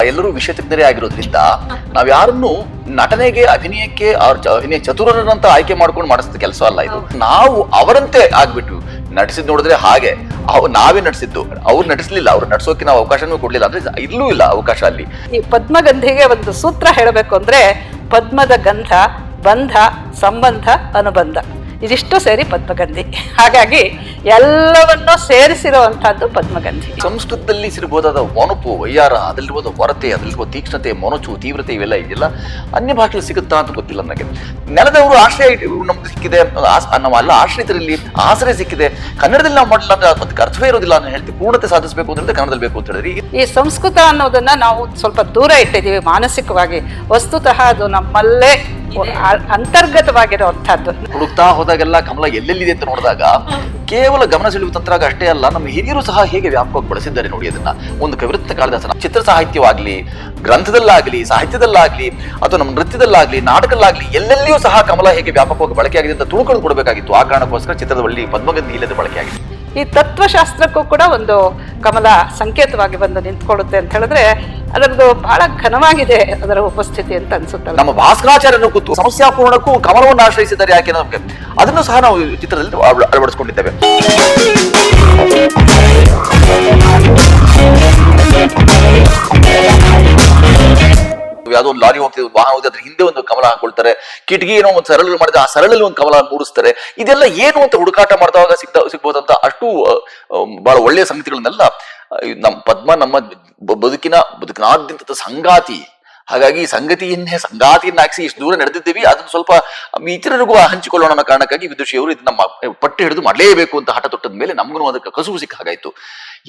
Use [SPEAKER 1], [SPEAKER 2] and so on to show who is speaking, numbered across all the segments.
[SPEAKER 1] ಎಲ್ಲರೂ ವಿಷಯ ತಜ್ಞರೇ ಆಗಿರೋದ್ರಿಂದ ನಾವ್ ಯಾರನ್ನು ನಟನೆಗೆ ಅಭಿನಯಕ್ಕೆ ಅಭಿನಯ ಚತುರರನ್ನಂತ ಆಯ್ಕೆ ಮಾಡ್ಕೊಂಡು ಮಾಡಿಸಿದ ಕೆಲಸ ಅಲ್ಲ ಇದು. ನಾವು ಅವರಂತೆ ಆಗ್ಬಿಟ್ಟು ನಟಿಸಿದ್ ನೋಡಿದ್ರೆ ಹಾಗೆ ನಾವೇ ನಟಿಸಿದ್ದು, ಅವ್ರು ನಟಿಸ್ಲಿಲ್ಲ, ಅವ್ರು ನಟಿಸೋಕೆ ನಾವು ಅವಕಾಶನೂ ಕೊಡ್ಲಿಲ್ಲ ಅಂದ್ರೆ ಇಲ್ಲೂ ಇಲ್ಲ ಅವಕಾಶ ಅಲ್ಲಿ.
[SPEAKER 2] ಈ ಪದ್ಮಗಂಧಿಗೆ ಒಂದು ಸೂತ್ರ ಹೇಳಬೇಕು ಅಂದ್ರೆ ಪದ್ಮದ ಗಂಧ, ಬಂಧ, ಸಂಬಂಧ, ಅನುಬಂಧ ಇದಿಷ್ಟು ಸೇರಿ ಪದ್ಮಗಂಧಿ. ಹಾಗಾಗಿ ಎಲ್ಲವನ್ನೂ ಸೇರಿಸಿರುವಂತಹದ್ದು ಪದ್ಮಗಂಧಿ.
[SPEAKER 1] ಸಂಸ್ಕೃತದಲ್ಲಿ ಸಿರಬಹುದಾದ ಒನಪು, ವಯ್ಯಾರ, ಅದರಲ್ಲಿರ್ಬೋದು ಹೊರತೆ, ಅದರಲ್ಲಿರ್ಬೋದು ತೀಕ್ಷ್ಣತೆ, ಮೊನಚು, ತೀವ್ರತೆ ಇವೆಲ್ಲ ಇದೆಯಲ್ಲ ಅನ್ಯ ಭಾಷೆಯಲ್ಲಿ ಸಿಗುತ್ತಾ ಅಂತ ಗೊತ್ತಿಲ್ಲ ನನಗೆ. ನೆಲದವರು ಆಶ್ರಯ ನಮ್ಗೆ ಸಿಕ್ಕಿದೆ, ನಾವೆಲ್ಲ ಆಶ್ರಯಿತರಲ್ಲಿ ಆಶ್ರಯ ಸಿಕ್ಕಿದೆ. ಕನ್ನಡದಲ್ಲಿ ನಾವು ಮಾಡಲಿಲ್ಲ ಅಂದ್ರೆ ಅದಕ್ಕೆ ಅರ್ಥವೇ ಇರೋದಿಲ್ಲ ಅಂತ ಹೇಳ್ತೀವಿ. ಪೂರ್ಣತೆ ಸಾಧಿಸಬೇಕು ಅಂತ ಹೇಳಿದ್ರೆ ಕನ್ನಡದಲ್ಲಿ ಬೇಕು ಅಂತ ಹೇಳಿದ್ರೆ
[SPEAKER 2] ಈ ಸಂಸ್ಕೃತ ಅನ್ನೋದನ್ನ ನಾವು ಸ್ವಲ್ಪ ದೂರ ಇಟ್ಟಿದ್ದೀವಿ ಮಾನಸಿಕವಾಗಿ. ವಸ್ತುತಃ ಅದು ನಮ್ಮಲ್ಲೇ ಅಂತರ್ಗತವಾಗಿರುವಂತಹದ್ದು.
[SPEAKER 1] ಹುಡುಕ್ತಾ ಹೋದಾಗೆಲ್ಲ ಕಮಲ ಎಲ್ಲೆಲ್ಲಿದೆ ಅಂತ ನೋಡಿದಾಗ ಕೇವಲ ಗಮನ ಸೆಳೆಯುವ ತಂತ್ರ ಅಷ್ಟೇ ಅಲ್ಲ, ನಮ್ಮ ಹಿರಿಯರು ಸಹ ಹೇಗೆ ವ್ಯಾಪಕವಾಗಿ ಬಳಸಿದ್ದಾರೆ ನೋಡಿ ಅದನ್ನ. ಒಂದು ಕವಿವೃತ್ತ ಕಾಳಿದಾಸನ ಚಿತ್ರ ಸಾಹಿತ್ಯವಾಗ್ಲಿ, ಗ್ರಂಥದಲ್ಲಾಗ್ಲಿ, ಸಾಹಿತ್ಯದಲ್ಲಾಗ್ಲಿ, ಅಥವಾ ನಮ್ಮ ನೃತ್ಯದಲ್ಲಾಗ್ಲಿ, ನಾಟಕದಲ್ಲಾಗ್ಲಿ ಎಲ್ಲೆಲ್ಲಿಯೂ ಸಹ ಕಮಲ ಹೇಗೆ ವ್ಯಾಪಕವಾಗಿ ಬಳಕೆಯಾಗಿದೆ ಅಂತ ತುಣುಕೊಂಡು ಕೊಡಬೇಕಾಗಿತ್ತು. ಆ ಕಾರಣಕ್ಕೋಸ್ಕರ ಚಿತ್ರದ ಬಳಿ ಪದ್ಮಗಂಧಿ ಇಲ್ಲದೆ ಬಳಕೆಯಾಗಿದೆ.
[SPEAKER 2] ಈ ತತ್ವಶಾಸ್ತ್ರಕ್ಕೂ ಕೂಡ ಒಂದು ಕಮಲ ಸಂಕೇತವಾಗಿ ಬಂದು ನಿಂತ್ಕೊಳ್ಳುತ್ತೆ ಅಂತ ಹೇಳಿದ್ರೆ ಅದರದ್ದು ಬಹಳ ಘನವಾಗಿದೆ ಅದರ ಉಪಸ್ಥಿತಿ ಅಂತ ಅನ್ಸುತ್ತಲ್ಲ.
[SPEAKER 1] ನಮ್ಮ ಭಾಸ್ಕರಾಚಾರ್ಯರು ಕೂತು ಸಮಸ್ಯಾಪೂರ್ಣಕ್ಕೂ ಕಮಲವನ್ನು ಆಶ್ರಯಿಸಿದ್ದಾರೆ. ಯಾಕೆ ನಮಗೆ ಅದನ್ನು ಸಹ ನಾವು ಚಿತ್ರದಲ್ಲಿ ಅಳವಡಿಸಿಕೊಂಡಿದ್ದೇವೆ. ಯಾವುದೋ ಒಂದು ಲಾರಿ ಹೋಗ್ತಿದೆ, ವಾಹನ ಹೋಗ್ತದೆ, ಅದ್ರ ಹಿಂದೆ ಒಂದು ಕಮಲ ಹಾಕೊಳ್ತಾರೆ. ಕಿಟಕಿ ಏನೋ ಒಂದು ಸರಳು ಮಾಡಿದ್ರೆ ಆ ಸರಳಲ್ಲಿ ಒಂದು ಕಮಲ ಮೂಡಿಸ್ತಾರೆ. ಇದೆಲ್ಲ ಏನು ಅಂತ ಹುಡುಕಾಟ ಮಾಡಿದಾಗ ಸಿಗ್ಬೋದಂತ ಅಷ್ಟು ಬಹಳ ಒಳ್ಳೆಯ ಸಂಗತಿಗಳನ್ನೆಲ್ಲ ನಮ್ಮ ಪದ್ಮ ನಮ್ಮ ಬದುಕಿನಾದ್ಯಂತ ಸಂಗಾತಿ. ಹಾಗಾಗಿ ಸಂಗಾತಿಯನ್ನಾಗಿಸಿ ಇಷ್ಟು ದೂರ ನಡೆದಿದ್ದೀವಿ. ಅದನ್ನು ಸ್ವಲ್ಪ ಇತರರಿಗೂ ಹಂಚಿಕೊಳ್ಳೋಣ ಅನ್ನೋ ಕಾರಣಕ್ಕಾಗಿ ವಿದುಷಿಯವರು ಇದನ್ನ ಪಟ್ಟು ಹಿಡಿದು ಮಾಡಲೇಬೇಕು ಅಂತ ಹಠ ತೊಟ್ಟದ ಮೇಲೆ ನಮಗೂ ಅದಕ್ಕೆ ಕಸುವು ಸಿಕ್ಕ ಹಾಗಾಯ್ತು.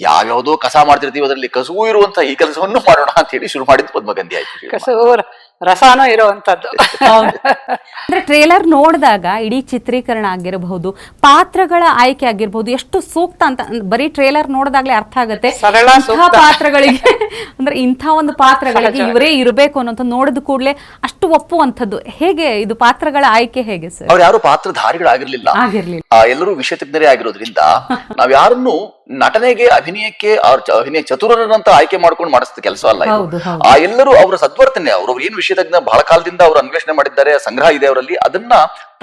[SPEAKER 1] ಯಾವ್ಯಾವುದೋ ಕಸ ಮಾಡ್ತಿರ್ತೀವಿ, ಅದರಲ್ಲಿ ಕಸುವು ಇರುವಂತ ಈ ಕೆಲಸವನ್ನು ಮಾಡೋಣ ಅಂತ ಹೇಳಿ ಶುರು ಮಾಡಿದ್ದು ಪದ್ಮಗಂಧಿ ಆಯ್ತು.
[SPEAKER 2] ಕಸುವು ರಸಾನೂ ಇರುವಂತದ್ದು.
[SPEAKER 3] ಅಂದ್ರೆ ಟ್ರೇಲರ್ ನೋಡಿದಾಗ ಇಡೀ ಚಿತ್ರೀಕರಣ ಆಗಿರಬಹುದು, ಪಾತ್ರಗಳ ಆಯ್ಕೆ ಆಗಿರ್ಬಹುದು, ಎಷ್ಟು ಸೂಕ್ತ ಅಂತ ಬರೀ ಟ್ರೇಲರ್ ನೋಡಿದಾಗ್ಲೇ ಅರ್ಥ ಆಗುತ್ತೆ. ಪಾತ್ರಗಳಿಗೆ ಅಂದ್ರೆ ಇಂಥ ಒಂದು ಪಾತ್ರಗಳಿಗೆ ಇವರೇ ಇರಬೇಕು ಅನ್ನೋಂಥ ನೋಡಿದ ಕೂಡಲೇ ಅಷ್ಟು ಒಪ್ಪುವಂಥದ್ದು. ಹೇಗೆ ಇದು ಪಾತ್ರಗಳ ಆಯ್ಕೆ ಹೇಗೆ ಸರ್?
[SPEAKER 1] ಅವ್ರು ಯಾರು ಪಾತ್ರಧಾರಿಗಳಾಗಿರ್ಲಿಲ್ಲ, ಎಲ್ಲರೂ ವಿಷಯ ತಜ್ಞರೇ ಆಗಿರೋದ್ರಿಂದ ನಾವ್ ಯಾರನ್ನು ನಟನೆಗೆ ಅಭಿನಯಕ್ಕೆ ಅಭಿನಯ ಚತುರರನ್ನಂತ ಆಯ್ಕೆ ಮಾಡ್ಕೊಂಡು ಮಾಡಿಸಿದ ಕೆಲಸ ಅಲ್ಲ ಇದು. ಎಲ್ಲರೂ ಅವರ ಸದ್ವರ್ತನೆ, ಅವ್ರು ಏನ್ ವಿಷಯ ತಜ್ಞ ಬಹಳ ಕಾಲದಿಂದ ಅವರು ಅನ್ವೇಷಣೆ ಮಾಡಿದ್ದಾರೆ, ಸಂಗ್ರಹ ಇದೆ ಅವರಲ್ಲಿ, ಅದನ್ನ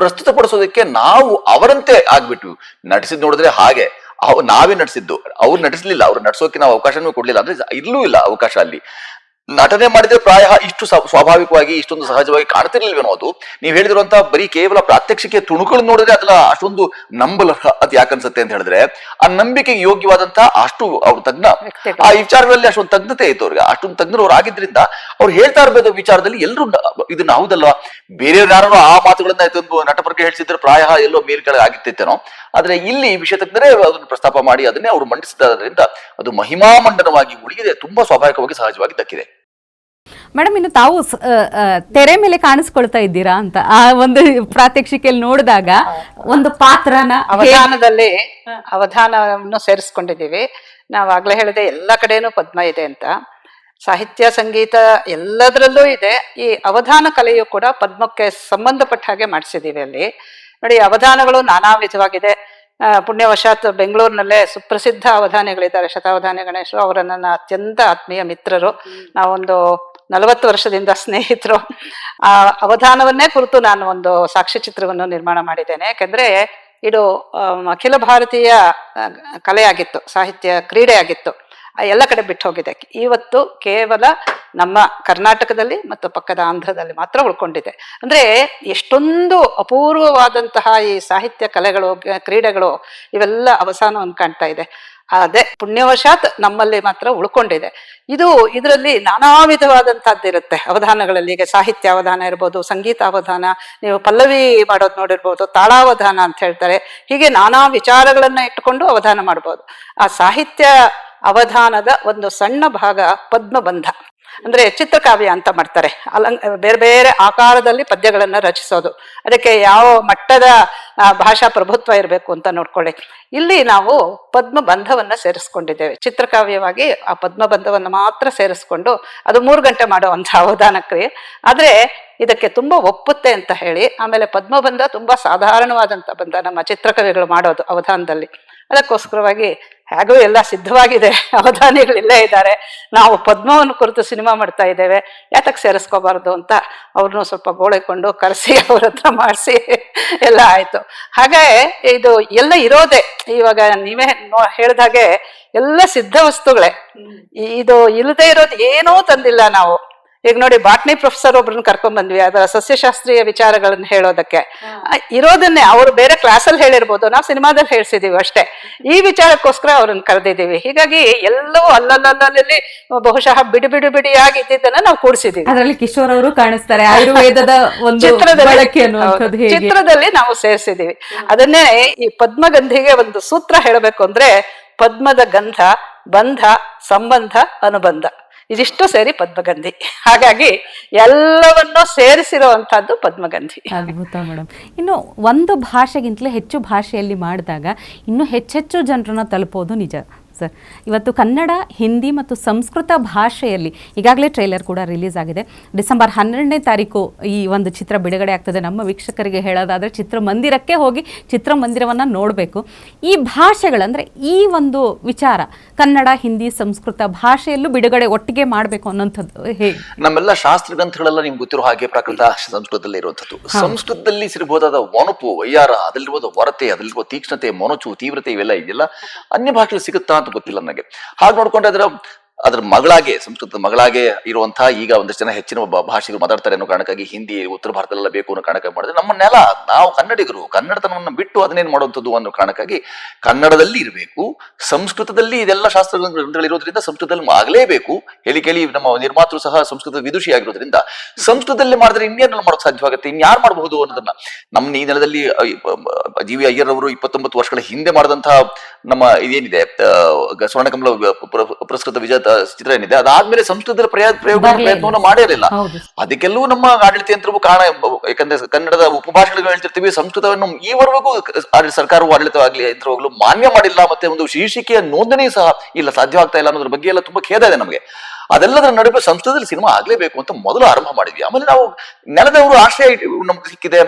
[SPEAKER 1] ಪ್ರಸ್ತುತಪಡಿಸೋದಕ್ಕೆ ನಾವು ಅವರಂತೆ ಆಗ್ಬಿಟ್ಟು ನಟಿಸಿದ್ ನೋಡಿದ್ರೆ ಹಾಗೆ ನಾವೇ ನಟಿಸಿದ್ದು, ಅವ್ರು ನಟಿಸ್ಲಿಲ್ಲ, ಅವ್ರು ನಟಿಸೋಕೆ ನಾವು ಅವಕಾಶನೂ ಕೊಡ್ಲಿಲ್ಲ ಅಂದ್ರೆ ಇಲ್ಲೂ ಇಲ್ಲ ಅವಕಾಶ ಅಲ್ಲಿ. ನಟನೆ ಮಾಡಿದ್ರೆ ಪ್ರಾಯ ಇಷ್ಟು ಸ್ವಾಭಾವಿಕವಾಗಿ ಇಷ್ಟೊಂದು ಸಹಜವಾಗಿ ಕಾಣ್ತಿರ್ಲಿಲ್ವೇನೋ. ಅದು ನೀವು ಹೇಳಿದಿರುವಂತ ಬರೀ ಕೇವಲ ಪ್ರಾತ್ಯಕ್ಷಿಕೆ ತುಣುಕುಗಳು ನೋಡಿದ್ರೆ ಅದನ್ನ ಅಷ್ಟೊಂದು ನಂಬಲ ಅದು ಯಾಕನ್ಸುತ್ತೆ ಅಂತ ಹೇಳಿದ್ರೆ ಆ ನಂಬಿಕೆಗೆ ಯೋಗ್ಯವಾದಂತ ಅಷ್ಟು ಅವ್ರ ತಜ್ಞ ಆ ವಿಚಾರಗಳಲ್ಲಿ ಅಷ್ಟೊಂದು ತಜ್ಞತೆ ಇತ್ತು ಅವ್ರಿಗೆ. ಅಷ್ಟೊಂದು ತಜ್ಞರು ಅವ್ರು ಆಗಿದ್ರಿಂದ ಅವ್ರು ಹೇಳ್ತಾ ಇರ್ಬೋದು ವಿಚಾರದಲ್ಲಿ ಎಲ್ಲರೂ ಇದನ್ನ ಹೌದಲ್ವಾ, ಬೇರೆಯವ್ರು ಯಾರು ಆ ಮಾತುಗಳನ್ನ ನಟಪರ್ಗೆ ಹೇಳ್ಸಿದ್ರೆ ಪ್ರಾಯ ಎಲ್ಲೋ ಮೇಲ್ ಕೆಳಗೆ ಆಗಿತ್ತೇನೋ. ಆದ್ರೆ ಇಲ್ಲಿ ವಿಷಯ ತಜ್ಞರೇ ಅದನ್ನು ಪ್ರಸ್ತಾಪ ಮಾಡಿ ಅದನ್ನೇ ಅವರು ಮಂಡಿಸಿದ್ರಿಂದ ಅದು ಮಹಿಮಾ ಮಂಡನವಾಗಿ ಉಳಿದಿದೆ, ತುಂಬಾ ಸ್ವಾಭಾವಿಕವಾಗಿ ಸಹಜವಾಗಿ ದಕ್ಕಿದೆ.
[SPEAKER 3] ಮೇಡಮ್, ಇನ್ನು ತಾವು ತೆರೆ ಮೇಲೆ ಕಾಣಿಸ್ಕೊಳ್ತಾ ಇದ್ದೀರಾ ಅಂತ ಆ ಒಂದು ಪ್ರಾತ್ಯಕ್ಷಿಕೆಯಲ್ಲಿ ನೋಡಿದಾಗ ಒಂದು ಪಾತ್ರನ
[SPEAKER 2] ಅವಧಾನವನ್ನು ಸೇರಿಸ್ಕೊಂಡಿದ್ದೀವಿ. ನಾವು ಆಗ್ಲೇ ಹೇಳಿದೆ ಎಲ್ಲ ಕಡೆನೂ ಪದ್ಮ ಇದೆ ಅಂತ. ಸಾಹಿತ್ಯ, ಸಂಗೀತ ಎಲ್ಲದರಲ್ಲೂ ಇದೆ. ಈ ಅವಧಾನ ಕಲೆಯು ಕೂಡ ಪದ್ಮಕ್ಕೆ ಸಂಬಂಧಪಟ್ಟ ಹಾಗೆ ಮಾಡಿಸಿದೀವಿ ಅಲ್ಲಿ. ನೋಡಿ, ಅವಧಾನಗಳು ನಾನಾ ವಿಧವಾಗಿದೆ. ಪುಣ್ಯವಶಾತ್ ಬೆಂಗಳೂರಿನಲ್ಲೇ ಸುಪ್ರಸಿದ್ಧ ಅವಧಾನಿಗಳಿದ್ದಾರೆ, ಶತಾವಧಾನಿ ಗಣೇಶರು. ಅವರ ನನ್ನ ಅತ್ಯಂತ ಆತ್ಮೀಯ ಮಿತ್ರರು. ನಾವೊಂದು 40 ವರ್ಷದಿಂದ ಸ್ನೇಹಿತರು. ಆ ಅವಧಾನವನ್ನೇ ಕುರಿತು ನಾನು ಒಂದು ಸಾಕ್ಷ್ಯ ಚಿತ್ರವನ್ನು ನಿರ್ಮಾಣ ಮಾಡಿದ್ದೇನೆ. ಯಾಕೆಂದ್ರೆ ಇದು ಅಖಿಲ ಭಾರತೀಯ ಕಲೆಯಾಗಿತ್ತು, ಸಾಹಿತ್ಯ ಕ್ರೀಡೆ ಆಗಿತ್ತು, ಎಲ್ಲ ಕಡೆ ಬಿಟ್ಟು ಹೋಗಿದೆ. ಇವತ್ತು ಕೇವಲ ನಮ್ಮ ಕರ್ನಾಟಕದಲ್ಲಿ ಮತ್ತು ಪಕ್ಕದ ಆಂಧ್ರದಲ್ಲಿ ಮಾತ್ರ ಉಳ್ಕೊಂಡಿದೆ. ಅಂದ್ರೆ ಎಷ್ಟೊಂದು ಅಪೂರ್ವವಾದಂತಹ ಈ ಸಾಹಿತ್ಯ ಕಲೆಗಳು, ಕ್ರೀಡೆಗಳು ಇವೆಲ್ಲ ಅವಸಾನವನ್ನು ಕಾಣ್ತಾ ಇದೆ. ಅದೇ ಪುಣ್ಯವಶಾತ್ ನಮ್ಮಲ್ಲಿ ಮಾತ್ರ ಉಳ್ಕೊಂಡಿದೆ. ಇದರಲ್ಲಿ ನಾನಾ ವಿಧವಾದಂತಹದ್ದಿರುತ್ತೆ ಅವಧಾನಗಳಲ್ಲಿ. ಈಗ ಸಾಹಿತ್ಯ ಅವಧಾನ ಇರ್ಬೋದು, ಸಂಗೀತ ಅವಧಾನ, ನೀವು ಪಲ್ಲವಿ ಮಾಡೋದು ನೋಡಿರ್ಬೋದು, ತಾಳಾವಧಾನ ಅಂತ ಹೇಳ್ತಾರೆ. ಹೀಗೆ ನಾನಾ ವಿಚಾರಗಳನ್ನ ಇಟ್ಟುಕೊಂಡು ಅವಧಾನ ಮಾಡ್ಬೋದು. ಆ ಸಾಹಿತ್ಯ ಅವಧಾನದ ಒಂದು ಸಣ್ಣ ಭಾಗ ಪದ್ಮಬಂಧ. ಅಂದ್ರೆ ಚಿತ್ರಕಾವ್ಯ ಅಂತ ಮಾಡ್ತಾರೆ. ಬೇರೆ ಬೇರೆ ಆಕಾರದಲ್ಲಿ ಪದ್ಯಗಳನ್ನ ರಚಿಸೋದು. ಅದಕ್ಕೆ ಯಾವ ಮಟ್ಟದ ಭಾಷಾ ಪ್ರಭುತ್ವ ಇರಬೇಕು ಅಂತ ನೋಡ್ಕೊಳ್ಳಿ. ಇಲ್ಲಿ ನಾವು ಪದ್ಮಬಂಧವನ್ನ ಸೇರಿಸ್ಕೊಂಡಿದ್ದೇವೆ. ಚಿತ್ರಕಾವ್ಯವಾಗಿ ಆ ಪದ್ಮಬಂಧವನ್ನ ಮಾತ್ರ ಸೇರಿಸ್ಕೊಂಡು ಅದು 3 ಗಂಟೆ ಮಾಡುವಂತಹ ಅವಧಾನ ಕ್ರಿಯೆ. ಆದ್ರೆ ಇದಕ್ಕೆ ತುಂಬಾ ಒಪ್ಪುತ್ತೆ ಅಂತ ಹೇಳಿ ಆಮೇಲೆ ಪದ್ಮಬಂಧ ತುಂಬಾ ಸಾಧಾರಣವಾದಂತ ಬಂಧ ನಮ್ಮ ಚಿತ್ರಕವಿಗಳು ಮಾಡೋದು ಅವಧಾನದಲ್ಲಿ. ಅದಕ್ಕೋಸ್ಕರವಾಗಿ ಹೇಗೂ ಎಲ್ಲ ಸಿದ್ಧವಾಗಿದೆ, ಅವಧಾನಿಗಳಿಲ್ಲೇ ಇದ್ದಾರೆ, ನಾವು ಪದ್ಮವನ್ನು ಕುರಿತು ಸಿನಿಮಾ ಮಾಡ್ತಾ ಇದ್ದೇವೆ, ಯಾತಕ್ಕೆ ಸೇರಿಸ್ಕೋಬಾರ್ದು ಅಂತ ಅವ್ರನ್ನೂ ಸ್ವಲ್ಪ ಗೋಳೆಕೊಂಡು ಕರೆಸಿ ಅವ್ರ ಹತ್ರ ಮಾಡಿಸಿ ಎಲ್ಲ ಆಯ್ತು. ಹಾಗೆ ಇದು ಎಲ್ಲ ಇರೋದೆ ಇವಾಗ ನೀವೇ ಹೇಳ್ದಾಗೆ ಎಲ್ಲ ಸಿದ್ಧ ವಸ್ತುಗಳೇ, ಇದು ಇಲ್ಲದೆ ಇರೋದು ಏನೂ ತಂದಿಲ್ಲ ನಾವು. ಈಗ ನೋಡಿ, ಬಾಟ್ನಿ ಪ್ರೊಫೆಸರ್ ಒಬ್ರನ್ನ ಕರ್ಕೊಂಡ್ ಬಂದ್ವಿ ಅದರ ಸಸ್ಯಶಾಸ್ತ್ರೀಯ ವಿಚಾರಗಳನ್ನ ಹೇಳೋದಕ್ಕೆ. ಇರೋದನ್ನೇ ಅವ್ರು ಬೇರೆ ಕ್ಲಾಸಲ್ಲಿ ಹೇಳಿರ್ಬೋದು, ನಾವು ಸಿನಿಮಾದಲ್ಲಿ ಹೇಳ್ಸಿದೀವಿ ಅಷ್ಟೇ. ಈ ವಿಚಾರಕ್ಕೋಸ್ಕರ ಅವ್ರನ್ನ ಕರೆದಿದ್ದೀವಿ. ಹೀಗಾಗಿ ಎಲ್ಲವೂ ಅಲ್ಲಲ್ಲಿ ಬಹುಶಃ ಬಿಡಿಯಾಗಿ ಇದ್ದಿದ್ದನ್ನ ನಾವು ಕೂಡಿಸಿದೀವಿ.
[SPEAKER 3] ಅದರಲ್ಲಿ ಕಿಶೋರ್ ಅವರು ಕಾಣಿಸ್ತಾರೆ, ಆಯುರ್ವೇದದ ಒಂದು
[SPEAKER 2] ಚಿತ್ರದಲ್ಲಿ ನಾವು ಸೇರಿಸಿದೀವಿ. ಅದನ್ನೇ ಈ ಪದ್ಮಗಂಧಿಗೆ ಒಂದು ಸೂತ್ರ ಹೇಳಬೇಕು ಅಂದ್ರೆ, ಪದ್ಮದ ಗಂಧ, ಬಂಧ, ಸಂಬಂಧ, ಅನುಬಂಧ, ಇದಿಷ್ಟು ಸೇರಿ ಪದ್ಮಗಂಧಿ. ಹಾಗಾಗಿ ಎಲ್ಲವನ್ನೂ ಸೇರಿಸಿರುವಂತಹದ್ದು ಪದ್ಮಗಂಧಿ.
[SPEAKER 3] ಅದ್ಭುತ ಮೇಡಮ್. ಇನ್ನು ಒಂದು ಭಾಷೆಗಿಂತಲೇ ಹೆಚ್ಚು ಭಾಷೆಯಲ್ಲಿ ಮಾಡಿದಾಗ ಇನ್ನೂ ಹೆಚ್ಚೆಚ್ಚು ಜನರನ್ನ ತಲುಪೋದು ನಿಜ ಸರ್. ಇವತ್ತು ಕನ್ನಡ, ಹಿಂದಿ ಮತ್ತು ಸಂಸ್ಕೃತ ಭಾಷೆಯಲ್ಲಿ ಈಗಾಗಲೇ ಟ್ರೈಲರ್ ಕೂಡ ರಿಲೀಸ್ ಆಗಿದೆ. ಡಿಸೆಂಬರ್ 12ನೇ ತಾರೀಕು ಈ ಒಂದು ಚಿತ್ರ ಬಿಡುಗಡೆ ಆಗ್ತದೆ. ನಮ್ಮ ವೀಕ್ಷಕರಿಗೆ ಹೇಳೋದಾದರೆ ಚಿತ್ರಮಂದಿರಕ್ಕೆ ಹೋಗಿ ಚಿತ್ರಮಂದಿರವನ್ನು ನೋಡಬೇಕು. ಈ ಭಾಷೆಗಳಂದರೆ ಈ ಒಂದು ವಿಚಾರ ಕನ್ನಡ, ಹಿಂದಿ, ಸಂಸ್ಕೃತ ಭಾಷೆಯಲ್ಲೂ ಬಿಡುಗಡೆ ಒಟ್ಟಿಗೆ ಮಾಡಬೇಕು ಅನ್ನೋಂಥದ್ದು ಹೇಗೆ?
[SPEAKER 1] ನಮ್ಮೆಲ್ಲ ಶಾಸ್ತ್ರ ಗ್ರಂಥಗಳೆಲ್ಲ ನಿಮ್ಗೆ ಗೊತ್ತಿರೋ ಹಾಗೆ ಪ್ರಾಕೃತ ಸಂಸ್ಕೃತದಲ್ಲಿ ಇರುವಂಥದ್ದು. ಸಂಸ್ಕೃತದಲ್ಲಿ ಸಿರಬಹುದಾದ ಒನಪು, ವಯ್ಯಾರ, ಅದರಲ್ಲಿರ್ಬೋದು ವರತೆ, ಅದರಲ್ಲಿರುವ ತೀಕ್ಷ್ಣತೆ, ಮೊನಚು, ತೀವ್ರತೆ, ಇವೆಲ್ಲ ಇದೆಯಲ್ಲ ಅನ್ಯ ಭಾಷೆಯಲ್ಲಿ ಸಿಗುತ್ತಾ ಗೊತ್ತಿಲ್ಲ ನನಗೆ. ಹಾಗೆ ನೋಡ್ಕೊಂಡ್ರೆ ಅದ್ರ ಮಗಳಾಗೆ, ಸಂಸ್ಕೃತದ ಮಗಳಾಗೆ ಇರುವಂತಹ ಈಗ ಒಂದಷ್ಟು ಜನ ಹೆಚ್ಚಿನ ಭಾಷೆಗಳು ಮಾತಾಡ್ತಾರೆ ಅನ್ನೋ ಕಾರಣಕ್ಕಾಗಿ ಹಿಂದಿ ಉತ್ತರ ಭಾರತದಲ್ಲ ಬೇಕು ಅನ್ನೋ ಕಾರಣಕ್ಕಾಗಿ ಮಾಡಿದ್ರೆ, ನಮ್ಮ ನೆಲ, ನಾವು ಕನ್ನಡಿಗರು, ಕನ್ನಡತನವನ್ನು ಬಿಟ್ಟು ಅದನ್ನೇನು ಮಾಡುವಂಥದ್ದು ಅನ್ನೋ ಕಾರಣಕ್ಕಾಗಿ ಕನ್ನಡದಲ್ಲಿ ಇರಬೇಕು. ಸಂಸ್ಕೃತದಲ್ಲಿ ಇದೆಲ್ಲ ಶಾಸ್ತ್ರಗಳಿರೋದ್ರಿಂದ ಸಂಸ್ಕೃತದಲ್ಲಿ ಆಗಲೇಬೇಕು. ಹೇಳಿ ನಮ್ಮ ನಿರ್ಮಾತೃ ಸಹ ಸಂಸ್ಕೃತ ವಿದುಷಿ ಆಗಿರೋದ್ರಿಂದ ಸಂಸ್ಕೃತದಲ್ಲಿ ಮಾಡಿದ್ರೆ ಇನ್ನೇನು ಮಾಡೋಕೆ ಸಾಧ್ಯವಾಗುತ್ತೆ, ಇನ್ಯಾರು ಮಾಡಬಹುದು ಅನ್ನೋದನ್ನ. ನಮ್ಮ ಈ ನೆಲದಲ್ಲಿ ಜಿ ವಿ ಅಯ್ಯರ್ ಅವರು 29 ವರ್ಷಗಳ ಹಿಂದೆ ಮಾಡಿದಂತಹ ನಮ್ಮ ಇದೇನಿದೆ ಸ್ವರ್ಣಕಮಲ ಪುರಸ್ಕೃತ ವಿಜೇತ ಚಿತ್ರ ಏನಿದೆ, ಅದಾದ್ಮೇಲೆ ಸಂಸ್ಕೃತದ ಪ್ರಯತ್ನವನ್ನು ಮಾಡಿರಲಿಲ್ಲ. ಅದಕ್ಕೆಲ್ಲೂ ನಮ್ಮ ಆಡಳಿತ ಯಂತ್ರವು ಕಾರಣ. ಯಾಕಂದ್ರೆ ಕನ್ನಡದ ಉಪಭಾಷೆಗಳು ಹೇಳ್ತಿರ್ತೀವಿ, ಸಂಸ್ಕೃತವನ್ನು ಈವರೆಗೂ ಸರ್ಕಾರವು ಆಡಳಿತವಾಗ್ಲಿ ಯಂತ್ರವಾಗ್ಲೂ ಮಾನ್ಯ ಮಾಡಿಲ್ಲ. ಮತ್ತೆ ಒಂದು ಶೀರ್ಷಿಕೆಯ ನೋಂದಣಿ ಸಹ ಇಲ್ಲ, ಸಾಧ್ಯವಾಗ್ತಾ ಇಲ್ಲ ಅನ್ನೋದ್ರ ಬಗ್ಗೆ ಎಲ್ಲ ತುಂಬಾ ಖೇದ ಇದೆ ನಮಗೆ. ಅದೆಲ್ಲದರ ನಡುವೆ ಸಂಸ್ಕೃತದಲ್ಲಿ ಸಿನಿಮಾ ಆಗ್ಲೇಬೇಕು ಅಂತ ಮೊದಲು ಆರಂಭ ಮಾಡಿದ್ವಿ. ಆಮೇಲೆ ನಾವು ನೆಲದವರು ಆಶ್ರಯ ನಮ್ಗೆ ಸಿಕ್ಕಿದೆ,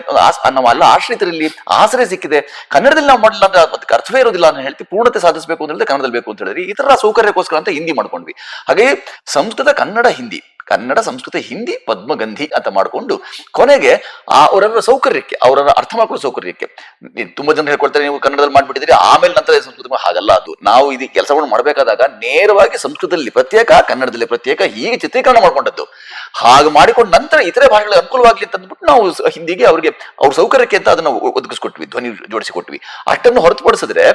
[SPEAKER 1] ನಾವೆಲ್ಲ ಆಶ್ರಯಿತರಲ್ಲಿ ಆಶ್ರಯ ಸಿಕ್ಕಿದೆ. ಕನ್ನಡದಲ್ಲಿ ನಾವು ಮಾಡಲಿಲ್ಲ ಅಂದ್ರೆ ಅದಕ್ಕೆ ಅರ್ಥವೇ ಇರೋದಿಲ್ಲ ಅಂತ ಹೇಳ್ತೀವಿ. ಪೂರ್ಣತೆ ಸಾಧಿಸಬೇಕು ಅಂತ ಹೇಳಿದ್ರೆ ಕನ್ನಡದಲ್ಲಿ ಬೇಕು ಅಂತ ಹೇಳಿದ್ರಿ. ಈ ತರ ಸೌಕರ್ಯಕ್ಕೋಸ್ಕರ ಅಂತ ಹಿಂದಿ ಮಾಡ್ಕೊಂಡ್ವಿ. ಹಾಗೆ ಸಂಸ್ಕೃತ, ಕನ್ನಡ, ಹಿಂದಿ, ಕನ್ನಡ, ಸಂಸ್ಕೃತ, ಹಿಂದಿ, ಪದ್ಮಗಂಧಿ ಅಂತ ಮಾಡಿಕೊಂಡು ಕೊನೆಗೆ ಅವರವರ ಸೌಕರ್ಯಕ್ಕೆ, ಅವರವರ ಅರ್ಥ ಮಾಡ್ಕೊಳ್ಳೋ ಸೌಕರ್ಯಕ್ಕೆ. ತುಂಬಾ ಜನ ಹೇಳ್ಕೊಳ್ತಾರೆ ನೀವು ಕನ್ನಡದಲ್ಲಿ ಮಾಡ್ಬಿಟ್ಟಿದ್ದೀರಿ ಆಮೇಲೆ ನಂತರ ಸಂಸ್ಕೃತ. ಹಾಗಲ್ಲ ಅದು. ನಾವು ಇದು ಕೆಲಸವನ್ನು ಮಾಡಬೇಕಾದಾಗ ನೇರವಾಗಿ ಸಂಸ್ಕೃತದಲ್ಲಿ ಪ್ರತ್ಯೇಕ, ಕನ್ನಡದಲ್ಲಿ ಪ್ರತ್ಯೇಕ, ಹೀಗೆ ಚಿತ್ರೀಕರಣ ಮಾಡ್ಕೊಂಡದ್ದು. ಹಾಗೆ ಮಾಡಿಕೊಂಡು ನಂತರ ಇತರೆ ಭಾಷೆಗಳ ಅನುಕೂಲವಾಗ್ಲಿ ಅಂತ ಅಂದ್ಬಿಟ್ಟು ನಾವು ಹಿಂದಿಗೆ ಅವ್ರಿಗೆ ಅವ್ರ ಸೌಕರ್ಯಕ್ಕೆ ಅಂತ ಅದನ್ನು ಒದಗಿಸ್ಕೊಟ್ವಿ, ಧ್ವನಿ ಜೋಡಿಸಿಕೊಟ್ವಿ. ಅಷ್ಟನ್ನು ಹೊರತುಪಡಿಸಿದ್ರೆ